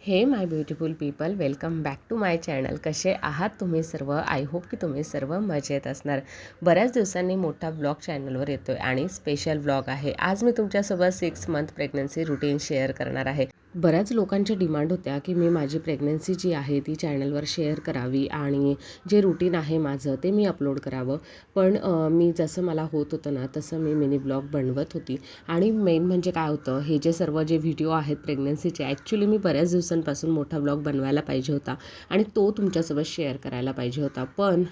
हे my beautiful people, welcome back to my channel. कसे आहात तुम्ही सर्व? आय होप की तुम्ही सर्व मजेत असणार. बऱ्याच दिवसांनी मोठा ब्लॉग चॅनलवर येतो आहे आणि स्पेशल ब्लॉग आहे. आज मी तुमच्यासोबत 6 मंथ प्रेग्नन्सी रुटीन शेअर करणार आहे. बऱ्याच लोकांच्या डिमांड होत्या की मी माझी प्रेग्नन्सी जी आहे ती चॅनलवर शेअर करावी आणि जे रुटीन आहे माझं ते मी अपलोड करावं. पण मी जसं मला होत होतं ना तसं मी मिनी ब्लॉग बनवत होती. आणि मेन म्हणजे काय होतं, हे जे सर्व जे व्हिडिओ आहेत प्रेग्नन्सीचे, ॲक्च्युली मी बऱ्याच दिवसांपासून मोठा ब्लॉग बनवायला पाहिजे होता आणि तो तुमच्यासोबत शेअर करायला पाहिजे होता. पण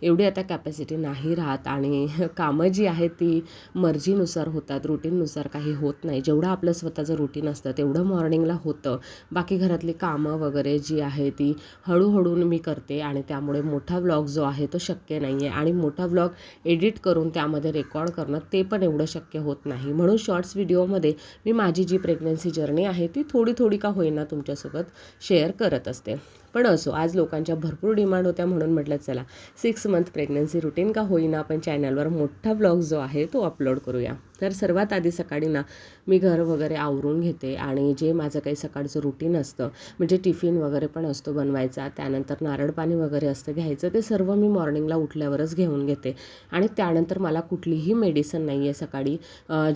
एवढी आता कॅपॅसिटी नाही राहत आणि कामं जी आहेत ती मर्जीनुसार होतात, रुटीननुसार काही होत नाही. जेवढं आपलं स्वतःचं रुटीन असतं तेवढं मॉर्निंगला होतं. बाकी घरातली कामं वगैरे जी आहे ती हळूहळू मी करते आणि त्यामुळे मोठा व्लॉग जो आहे तो शक्य नाही आहे. आणि मोठा व्लॉग एडिट करून त्यामध्ये रेकॉर्ड करणं ते पण एवढं शक्य होत नाही. म्हणून शॉर्ट्स व्हिडिओमध्ये मी माझी जी प्रेग्नन्सी जर्नी आहे ती थोडी थोडी का होईना तुमच्यासोबत शेअर करत असते. पण असो, आज लोकांच्या भरपूर डिमांड होत्या म्हणून म्हटलं चला 6 मंथ प्रेग्नन्सी रुटीन का होईना आपण चॅनलवर मोठा व्लॉग जो आहे तो अपलोड करूया. तर सर्वात आधी सकाळी ना मी घर वगैरे आवरून घेते आणि जे माझं काही सकाळचं रुटीन असतं, म्हणजे टिफिन वगैरे पण असतो बनवायचा, त्यानंतर नारळ पाणी वगैरे असतं घ्यायचं, ते सर्व मी मॉर्निंगला उठल्यावरच घेऊन घेते. आणि त्यानंतर मला कुठलीही मेडिसिन नाही आहे सकाळी,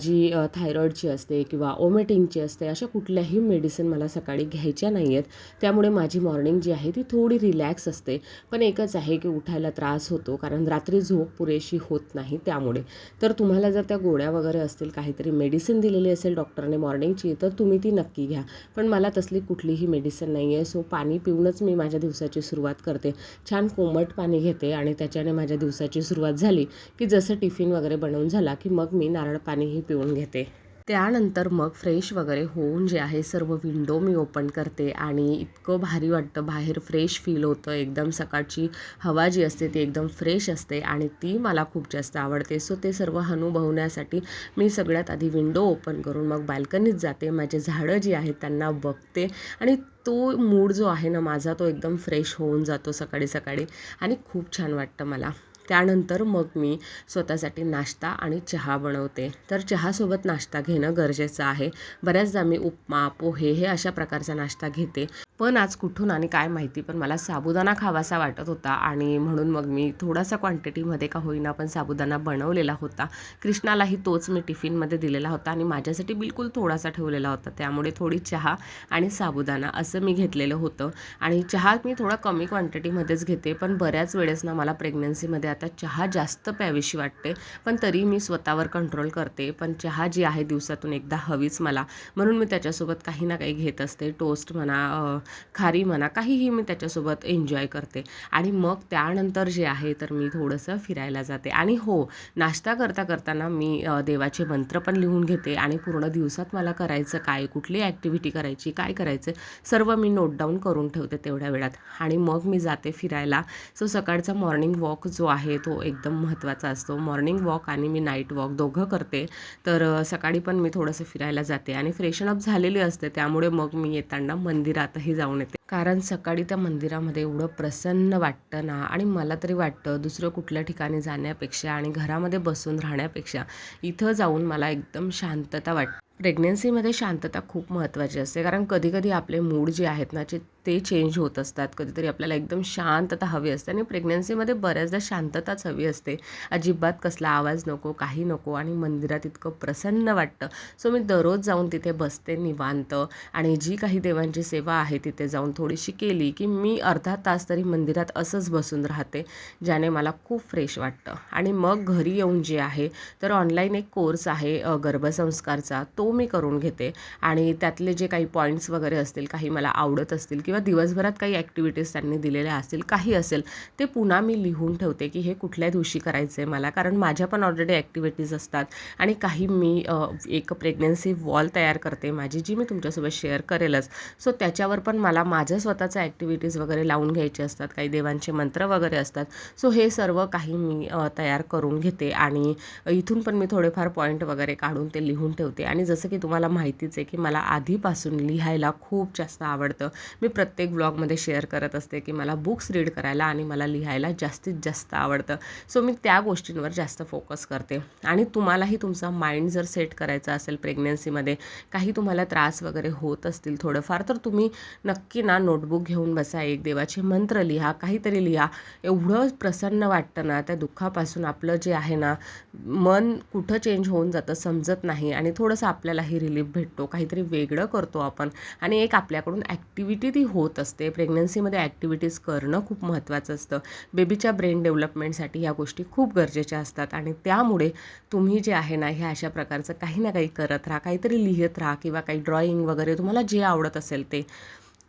जी थायरॉईडची असते किंवा ओमेटिंगची असते, अशा कुठल्याही मेडिसिन मला सकाळी घ्यायच्या नाही आहेत. त्यामुळे माझी मॉर्निंग जी आहे ती थोडी रिलॅक्स असते. पण एकच आहे की उठायला त्रास होतो कारण रात्री झोप पुरेशी होत नाही त्यामुळे. तर तुम्हाला जर त्या गोळ्या वगैरे असतील, काहीतरी मेडिसिन दिलेली असेल डॉक्टरने मॉर्निंगची, तर तुम्ही ती नक्की घ्या. पण मला तसली कुठलीही मेडिसिन नाही आहे. सो पाणी पिऊनच मी माझ्या दिवसाची सुरुवात करते. छान कोमट पाणी घेते आणि त्याच्याने माझ्या दिवसाची सुरुवात झाली की जसं टिफिन वगैरे बनवून झाला की मग मी नारळ पाणीही पिऊन घेते. त्यानंतर मग फ्रेश वगैरे होऊन जे आहे सर्व विंडो मी ओपन करते आणि इतकं भारी वाटतं, बाहेर फ्रेश फील होतं. एकदम सकाळची हवा जी असते ती एकदम फ्रेश असते आणि ती मला खूप जास्त आवडते. सो ते सर्व अनुभवण्यासाठी मी सगळ्यात आधी विंडो ओपन करून मग बाल्कनीत जाते. माझे झाडं जी आहेत त्यांना बघते आणि तो मूड जो आहे ना माझा, तो एकदम फ्रेश होऊन जातो सकाळी सकाळी आणि खूप छान वाटतं मला. त्यानंतर मग मी स्वतःसाठी नाश्ता आणि चहा बनवते. तर चहासोबत नाश्ता घेणं गरजेचं आहे. बऱ्याचदा मी उपमा, पोहे हे अशा प्रकारचा नाश्ता घेते. पण आज कुठून आणि काय माहिती, पण मला साबुदाणा खावासा वाटत होता आणि म्हणून मग मी थोडासा क्वांटिटीमध्ये का होईना पण साबुदाणा बनवलेला होता. कृष्णालाही तोच मी टिफिनमध्ये दिलेला होता आणि माझ्यासाठी बिलकुल थोडासा ठेवलेला होता. त्यामुळे थोडी चहा आणि साबुदाणा असं मी घेतलेलं होतं. आणि चहा मी थोडा कमी क्वांटिटीमध्येच घेते. पण बऱ्याच वेळेस ना मला प्रेग्नन्सीमध्ये आता चहा जास्त प्यावीशी वाटते, पण तरी मी स्वतःवर कंट्रोल करते. पण चहा जी आहे दिवसातून एकदा हवीच मला, म्हणून मी त्याच्यासोबत काही ना काही घेत असते. टोस्ट म्हणा, खारी म्हणा, काहीही मी त्याच्यासोबत एन्जॉय करते. आणि मग त्यानंतर जे आहे तर मी थोडंसं फिरायला जाते. आणि हो, नाश्ता करताना मी देवाचे मंत्र पण लिहून घेते आणि पूर्ण दिवसात मला करायचं काय, कुठली ॲक्टिव्हिटी करायची, काय करायचं, सर्व मी नोट डाऊन करून ठेवते तेवढ्या वेळात. आणि मग मी जाते फिरायला. सो सकाळचा मॉर्निंग वॉक जो आहे तो एकदम महत्त्वाचा असतो. मॉर्निंग वॉक आणि मी नाईट वॉक दोघं करते. तर सकाळी पण मी थोडंसं फिरायला जाते आणि फ्रेशनअप झालेली असते, त्यामुळे मग मी येताना मंदिरातही जाऊन येते. कारण सकाळी त्या मंदिरामध्ये एवढं प्रसन्न वाटतं ना, आणि मला तरी वाटतं दुसरं कुठल्या ठिकाणी जाण्यापेक्षा आणि घरामध्ये बसून राहण्यापेक्षा इथं जाऊन मला एकदम शांतता वाटते. प्रेग्नन्सीमध्ये शांतता खूप महत्त्वाची असते, कारण कधीकधी आपले मूड जे आहेत ना ते चेंज होत असतात. कधीतरी आपल्याला एकदम शांतता हवी असते आणि प्रेग्नन्सीमध्ये बऱ्याचदा शांतताच हवी असते. अजिबात कसला आवाज नको, काही नको. आणि मंदिरात इतकं प्रसन्न वाटतं. सो मी दररोज जाऊन तिथे बसते निवांत आणि जी काही देवांची सेवा आहे तिथे जाऊन थोडीशी केली की मी अर्धा तास तरी मंदिरात असंच बसून राहते, ज्याने मला खूप फ्रेश वाटतं. आणि मग घरी येऊन जे आहे तर ऑनलाईन एक कोर्स आहे गर्भसंस्कारचा, तो मी करून घेते. आणि त्यातले जे काही पॉईंट्स वगैरे असतील, काही मला आवडत असतील किंवा दिवसभरात काही ॲक्टिव्हिटीज त्यांनी दिलेल्या असतील, काही असेल, ते पुन्हा मी लिहून ठेवते की हे कुठल्या दिवशी करायचं आहे मला, कारण माझ्या पण ऑलरेडी ॲक्टिव्हिटीज असतात. आणि काही मी एक प्रेग्नन्सी वॉल तयार करते माझी, जी मी तुमच्यासोबत शेअर करेलच. सो त्याच्यावर पण मला माझं स्वतःचं ॲक्टिव्हिटीज वगैरे लावून घ्यायचे असतात, काही देवांचे मंत्र वगैरे असतात. सो हे सर्व काही मी तयार करून घेते आणि इथून पण मी थोडेफार पॉईंट वगैरे काढून ते लिहून ठेवते. आणि जसं की तुम्हाला माहितीच आहे की मला आधीपासून लिहायला खूप जास्त आवडतं. मी प्रत्येक व्लॉगमध्ये शेअर करत असते की मला बुक्स रीड करायला आणि मला लिहायला जास्तीत जास्त आवडतं. सो मी त्या गोष्टींवर जास्त फोकस करते. आणि तुम्हालाही तुमचा माइंड जर सेट करायचा असेल प्रेग्नन्सीमध्ये, काही तुम्हाला त्रास वगैरे होत असतील थोडंफार, तर तुम्ही नक्की ना नोटबुक घेऊन बसा, एक देवाचे मंत्र लिहा, काहीतरी लिहा. एवढं प्रसन्न वाटतं ना त्या दुःखापासून. आपलं जे आहे ना मन कुठं चेंज होऊन जातं समजत नाही आणि थोडंसं आपल्यालाही रिलीफ भेटतो, काहीतरी वेगळं करतो आपण आणि एक आपल्याकडून ॲक्टिव्हिटी ती होत असते. प्रेग्नन्सीमध्ये ॲक्टिव्हिटीज करणं खूप महत्त्वाचं असतं. बेबीच्या ब्रेन डेव्हलपमेंटसाठी ह्या गोष्टी खूप गरजेच्या असतात आणि त्यामुळे तुम्ही जे आहे ना ह्या अशा प्रकारचं काही ना काही करत राहा, काहीतरी लिहित राहा किंवा काही ड्रॉइंग वगैरे तुम्हाला जे आवडत असेल ते.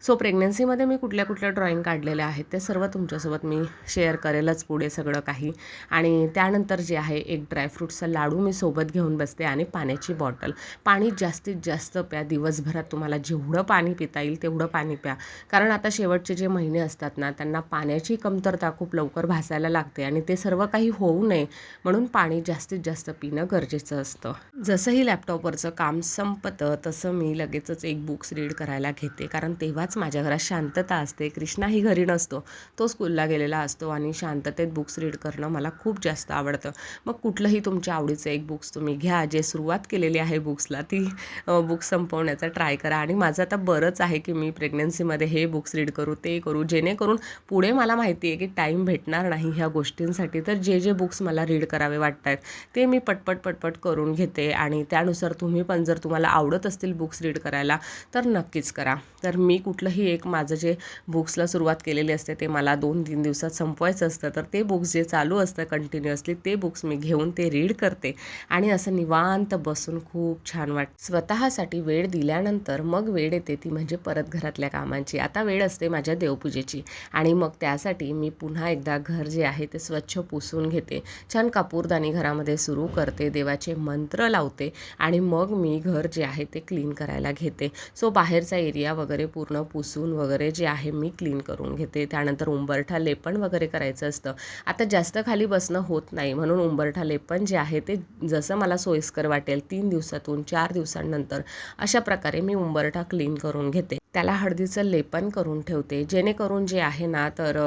सो प्रेग्नन्सीमध्ये मी कुठल्या कुठल्या ड्रॉइंग काढलेल्या आहेत ते सर्व तुमच्यासोबत मी शेअर करेलच पुढे सगळं काही. आणि त्यानंतर जे आहे एक ड्रायफ्रूटचा लाडू मी सोबत घेऊन बसते आणि पाण्याची बॉटल. पाणी जास्तीत जास्त प्या दिवसभरात. तुम्हाला जेवढं पाणी पिता येईल तेवढं पाणी प्या. कारण आता शेवटचे जे महिने असतात ना त्यांना पाण्याची कमतरता खूप लवकर भासायला लागते आणि ते सर्व काही होऊ नये म्हणून पाणी जास्तीत जास्त पिणं गरजेचं असतं. जसंही लॅपटॉपवरचं काम संपतं तसं मी लगेचच एक बुक्स रीड करायला घेते, कारण तेव्हाच माझ्या घरात शांतता असते. कृष्णाही घरी नसतो, तो स्कूलला गेलेला असतो आणि शांततेत बुक्स रीड करणं मला खूप जास्त आवडतं. मग कुठलंही तुमच्या आवडीचं एक बुक्स तुम्ही घ्या. जे सुरुवात केलेली आहे बुक्सला ती बुक्स संपवण्याचा ट्राय करा. आणि माझं आता बरंच आहे की मी प्रेग्नन्सीमध्ये हे बुक्स रीड करू, ते करू, जेणेकरून पुढे मला माहिती आहे की टाईम भेटणार नाही ह्या गोष्टींसाठी. तर जे बुक्स मला रीड करावे वाटत आहेत ते मी पटपट करून घेते. आणि त्यानुसार तुम्ही पण जर तुम्हाला आवडत असतील बुक्स रीड करायला तर नक्कीच करा. तर मी कुठलंही एक माझं जे बुक्सला सुरुवात केलेली असते ते मला 2-3 दिवसात संपवायचं असतं, तर ते बुक्स जे चालू असतं कंटिन्युअसली ते बुक्स मी घेऊन ते रीड करते. आणि असं निवांत बसून खूप छान वाटतं. स्वतःसाठी वेळ दिल्यानंतर मग वेळ येते ती म्हणजे परत घरातल्या कामांची. आता वेळ असते माझ्या देवपूजेची आणि मग त्यासाठी मी पुन्हा एकदा घर जे आहे ते स्वच्छ पुसून घेते. छान कापूरदानी घरामध्ये सुरू करते, देवाचे मंत्र लावते आणि मग मी घर जे आहे ते क्लीन करायला घेते. सो बाहेरचा एरिया वगैरे पूर्ण पुसून वगैरे जे आहे मी क्लीन करून घेते. त्यानंतर उंबरठा लेपन वगैरे करायचं असतं. आता जास्त खाली बसणं होत नाही म्हणून उंबरठा लेपन जे आहे ते जसं मला सोयीस्कर वाटेल 3 दिवसातून 4 दिवसांनंतर अशा प्रकारे मी उंबरठा क्लीन करून घेते. त्याला हळदीचं लेपन करून ठेवते, जेणेकरून जे आहे ना तर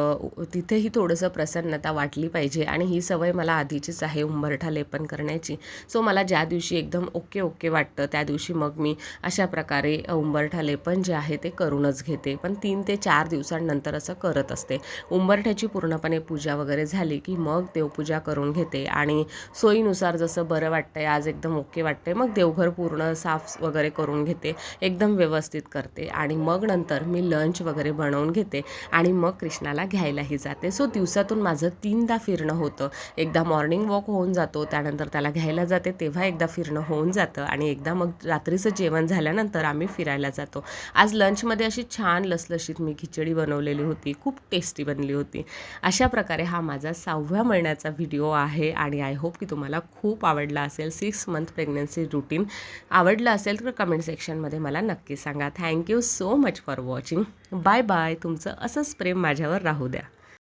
तिथेही थोडंसं प्रसन्नता वाटली पाहिजे. आणि ही सवय मला आधीचीच आहे उंबरठा लेपन करण्याची. सो मला ज्या दिवशी एकदम ओके वाटतं त्या दिवशी मग मी अशा प्रकारे उंबरठा लेपन जे आहे ते करूनच घेते. पण 3 ते 4 दिवसांनंतर असं करत असते. उंबरठ्याची पूर्णपणे पूजा वगैरे झाली की मग देवपूजा करून घेते आणि सोयीनुसार जसं बरं वाटतंय, आज एकदम ओके वाटतंय, मग देवघर पूर्ण साफ वगैरे करून घेते, एकदम व्यवस्थित करते. आणि मग नंतर मी लंच वगैरे बनवून घेते आणि मग कृष्णाला घ्यायलाही जाते. सो दिवसातून माझं 3दा फिरणं होतं. एकदा मॉर्निंग वॉक होऊन जातो, त्यानंतर त्याला घ्यायला जाते तेव्हा एकदा फिरणं होऊन जातं आणि एकदा मग रात्रीचं जेवण झाल्यानंतर आम्ही फिरायला जातो. आज लंचमध्ये अशी छान लसलशीत मी खिचडी बनवलेली होती, खूप टेस्टी बनली होती. अशा प्रकारे हा माझा 6व्या महिन्याचा व्हिडिओ आहे आणि आय होप की तुम्हाला खूप आवडला असेल. 6 मंथ प्रेग्नन्सी रुटीन आवडलं असेल तर कमेंट सेक्शनमध्ये मला नक्की सांगा. Thank you so much for watching. Bye bye. तुमचं असंच प्रेम माझ्यावर राहू द्या.